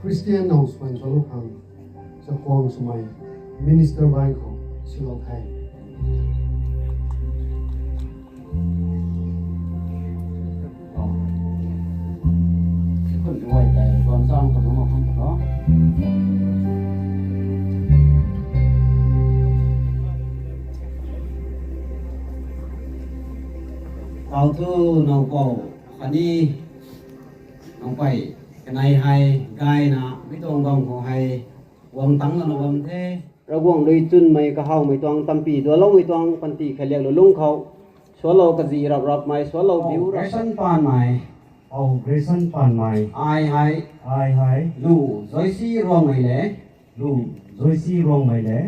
Christian knows when Solo Kang sa Kwang Sumay Minister Bangko Silo Kai คนไว้ใจความสร้างขนมของเขาเนาะเอาทูน้องเป่าคันนี้น้องไปกันให้กายนะไม่ต้องบังของให้วงตั้งแล้ววงเทระวงโดยจุนไม่ก็เฮาไม่ต้องตำปีตัวเราไม่ต้องปันติแค่เรียกเราลุงเขาสวนเรากะจีรับไม่สวนเราบิวรับสันปานใหม่Oh, Grayson Pan Mai. ไอ้ให้ Ai hai. ลูจอยซี่รองไม่เลย Lu. Rồi si rong mai le.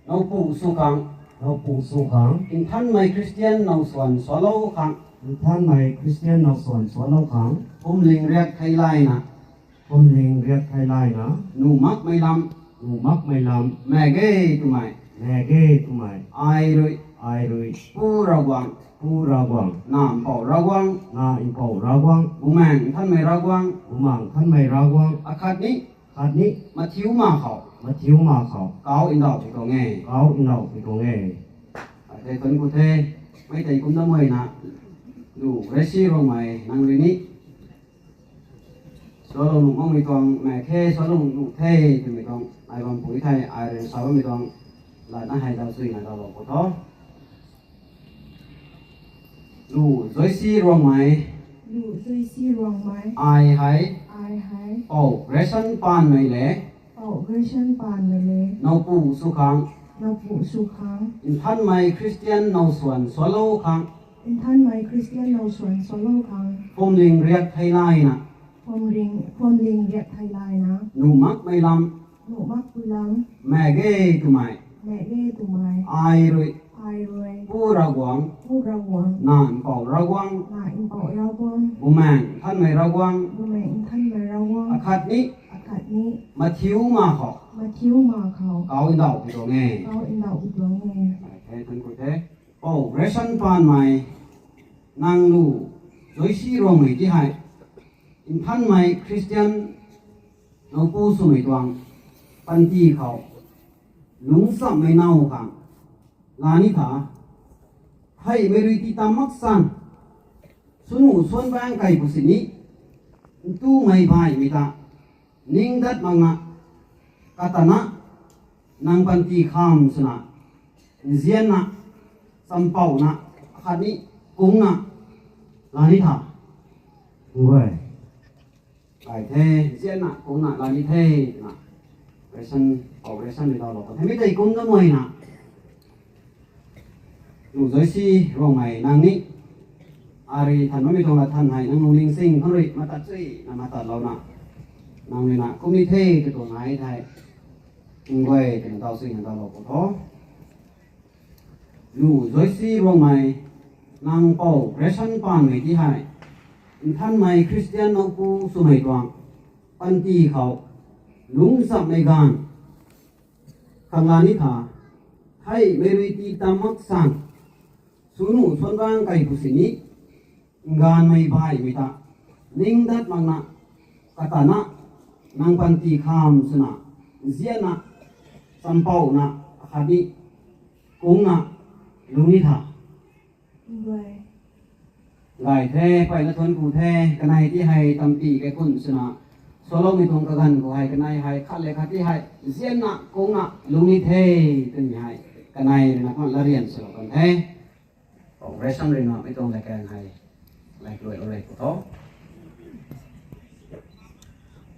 น้องปู่สุขัง No pu su khang. อินท่านไม่คริสเตียนน้องสวนสวนเราขัง Than mai Christian no son so no khang. ผมเลียงเรียกไทยไลน์นะ Hôm ling riek khai lai na. หนูมักไม่ล Nu mak mai lam. ำแม่เก้ตุไม่ Ne ge tu mai. ไอ้เลย Ai rui. ผู้ระวัง Pu ra wang. น้ำเป่าระวัง Na in pau ra wang. บุแมงท่านไม่ระวัง Umang than mai ra wang. อาคาดนี้ Khat ni มาทิ้วมาเขา ma thiu ma khao. เกาอินดอกไปก็ไง Kau in nau pi ko nge. เทคนกูเทไม่ใจคุณน้ำมวยนะดูเรซี่รองใหม่นางเรนี้สวนลุงห้องไม่ต้องแม่แค่สวนลุงเทจะไม่ต้องไอ้บางปุ๋ยไทยไอ้เรื่องสาวไม่ต้องหลายน่าให้เราซื้อนะเราบอกก็ท้อดูจอยซี่รองใหม่ ลูกช่วยซีรวงไหม ไอ้ให้ อายหาย โอ้เรชันปานไม่เละ เป่าเวอร์ชันปานไปเลย นอปูสุขัง เราปู่สุขัง อินท่านไม่คริสเตียนนอส่วนสวนโลขัง เป็นท่านไหมคริสเตียนเราสวนโซโล่คัง ผมลิงเรียกไทยไลน์นะ พรมลิงเรียกไทยไลน์นะ หนูมักไม่ล หนูมักกุลัง ำแม่เก้ตุไม่ แม่เล่ตุไม้ ไอ้เลย พายรวย ผู้ระวัง ผู้ระวัง นานเป่าระวัง หลายอินเป่าระวัง บุแมงท่านไม่ระวัง บุแม่อินท่านไม่ระวัง อาคาดนี้ อากาศนี้ มาทิ้วมาเขา มาคิ้วมาเขา เกาอินดอกไปตัวไง เขาอินเราอุดวงไง เฮ้ยคุณกูเทโอ้เรชันปานใหม่นางลูจอยซี่รองไม่ที่ให้อินท่านไม่คริสเตียนนอปูสุไม่ตวงปันตีเขาลุงสับไม่เน่าขังลานิถาให้ไม่รู้ที่ตามมักสันสุนูส่วนแบงไก่กุศินี้ตู้ไม่พายมิตานิ่งดัดมังนะกาตนะนางปันตีข้ามสนะเจียนนะสัมเปานะขัดนี้กุ้งนะลานิถา Ngoi. ไก่เทเจียนนะกุ้งนะลานิเทนะเรชันเอาเรชันไม่ได้หรอกแต่ไม่ได้กุ้งก็มวยนะหนูจอยซี่รองใหม่นางนี้อารีท่านไม่ตรงละท่านให้นางลงลิงซิงเขาเลยมาตัดซี่นะมาตัดเรานะนางเลยนะกุ้งนี่เทจะตัวไหนไทยงวยถึงเตาซิงถึงเตาเราก็ท้อหนูจอยซี่รองใหม่นางเป่าเรชันปานไม่ที่ให้ท่านไม่คริสเตียนนกูสุไม่ตวงปันตีเขาลุงสับไม่กันคำลานิถาให้เมริตีตามักสังสุนุส่วนบางไก่ผู้สินี้งานไม่พายมิตานิ่งดัดมังนะกาตานะนางปันตีข้ามสนะเจียนะสัมเปานะขัดนี้กุ้งนะลุงนิถา ด้วย หลายแท้ไปละทนกูแท้กันในที่ให้ตำปีแกคุณสนะโซโลมีตรงกันกูให้กันในให้ขัดเลยขัดที่ให้เจียนะกุ้งนะลุงนิเทตึงให้กันในนะก็ละเรียนสกันแท้ของเรชันเรื่องไม่ตรงแต่แกงให้หลายรวยอะไรกูท้อ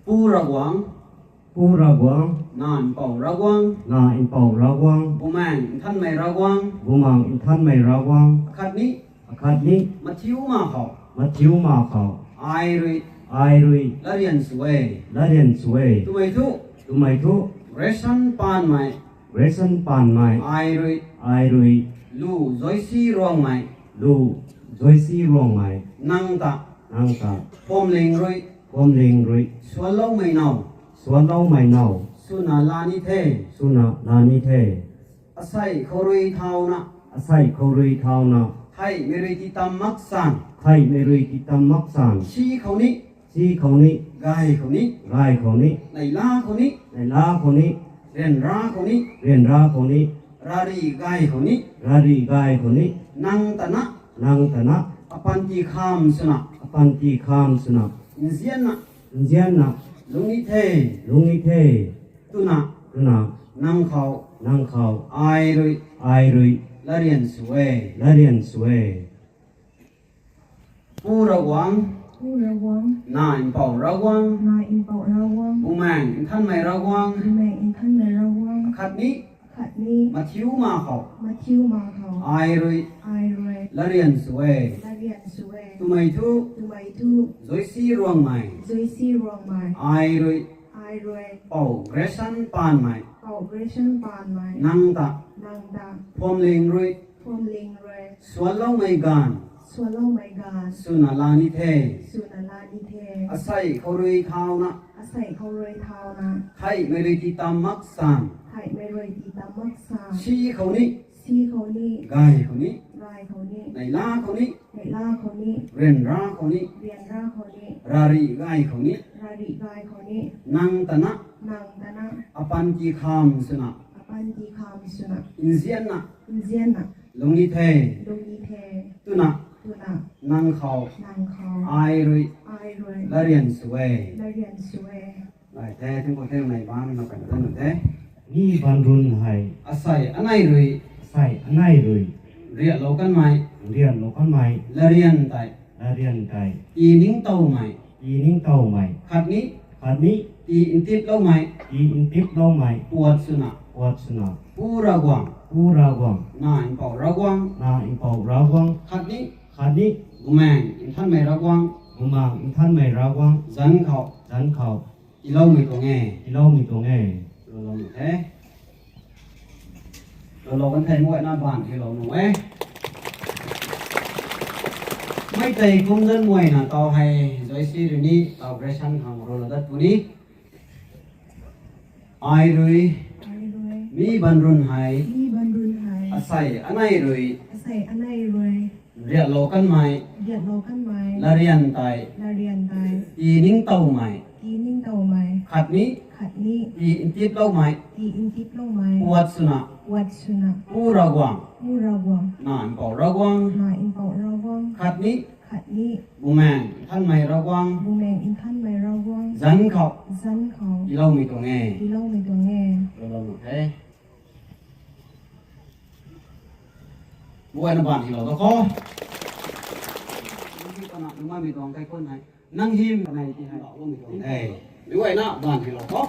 ผู้ระวัง Pu ra wang. นานเป่าระวัง Na in pau ra wang. ผู้แม่งท่านไม่ระวัง Bumang in than mai ra wang. ขัดนี้ Khat ni มาทิ้วมาเขา ma thiu ma khao. ไอเลย Ai rui. ละเรียนสวย La rian suai. ตัวไม่ทุก Tu mai thu. เรชันปานใหม่ Grayson Pan Mai. ไอเลย Ai rui. ลูจอยซี่รองใหม่ Lu. Rồi si rong mai. นั่งตะ Nang ta. พมเล็งรวย Hôm ling rui. สวนเล่าไม่เน่า Suan lau mai nau. สุนาลานิเท Suna na ni the. อาศัยเขารวยเท่านะ Asai khâu rui thao na. ให้เมริติตามมักสัน Thai me rui ki tam mak san. ชี้เขานี้ Si khâu ni. gaiคนนี้ รายคนนี้ ในลาคนนี้ ในลาคนนี้ เรียนราคนนี้ เรียนราคนนี้ รารีเgaiคนนี้ รารีกายคนนี้ นังตนะ นางตนะ อปันติคามสนะ อปันติคามสนับ อินเซียนนะ เจียนนะ ลุงนิเท ลุงนิเท ตุนะ ตุนา นังเขา นางเขา ไอรุย ไอรุย และเรียนสวย และเรียนสวย ผู้ระวัง ผู้ระวัง นายเป่าระวัง นายอินเป่าระวัง ผู้แมงท่านไม่ระวัง แม่อินท่านในระวัง ขัดนี้ ขัดนี้ มาคิ้วมาเขา มาคิ้วมาเขา ไอรุย ไอรวย และเรียนสวย และเรียนสวย tu mày thu ทำไมทุก rồi xí ruộng mày ซวยซีรวงมา ai rồi ไอรวย bảo gressan pan mày เป่าเกรชันปานไม้ năng ta นางดา phom lên rồi พรมลิงรวย xóa lâu mày gan ส่วนโลกไม่กา su na la ni the สุนาลาดิเท asai khâu rồi thao na อาศัยเขารวยเท้านะ thay mày rồi ti tam mak san ไทยไม่รวยตีตามมักษา xí khâu ní ซีเขานี่ gai khâu ní รายเขานี่ này la khâu ní ในล่าเขานี่ ren ra khâu ní เรียนร่าเขานี่ rari gai khâu ní ราดิกายเขานี่ năng ta na นางตะนะ apan ki kham suna อปันติคามสุนะ in zian na อินเจียนนะ lung ni the ดงยีเท tu na ตุนะ năng khâu นางเขา ai rồi ไอรวย la rian suwe และเรียนสวย lại thế chúng có thêm này bán nó cảnh thân được thế นี่บรรลุนให้ asai anai rồi ใส่อันไหนเลย ria lo kan mai เรียนโลกันใหม่ la rian tai และเรียนไกล i ning tau mai อีนิ่งเต้าใหม่ khat ni คันนี้ i intip lo mai อีอินทิปเล่าใหม่ puat suna วัดสนา pura gwang ผู้ราวัง na in pau ra gwang นาอินเป่าราวัง khat ni คันนี้ gumang in than mai ra gwang อุมาอินท่านไม่ราวัง zan khao ดันเขา i lo mi ko nghe ที่เรามีตรงนี้ lo mi thế lo kan thai muai na ban thì lo no eh mấy tay công dân muai na tao hay rồi si rồi ni tao greshan khang ro la dat puni ai rồi ไอรวย mi ban run hai นี่บรรลุนหาย asai anai rồi อาศัยอันไหนรวย ria lo kan mai เดือดร้อนกันไหม la rian tai และเรียนไป i ning tau mai ตีนิ่งเต่าไหม khat ni ขัดนี้ i intip lo mai ตีอินทิพย์ลงไหม puat suna วัดสุนัข pura gwang ผู้ระวัง na in pau ra gwang นายอินเป่าระวัง khat ni ขัดนี้ bumang than mai ra gwang บูแมงอินท่านไม่ระวัง zan khao ซันเขา i lo mi ko nghe ที่เล่าไม่ตัวแง่ lo no thế buat nak bani lo to ko ni ko nak ma mi tong kai kon hai nang him này thì hai lo mi tong eh buat nak bani lo ko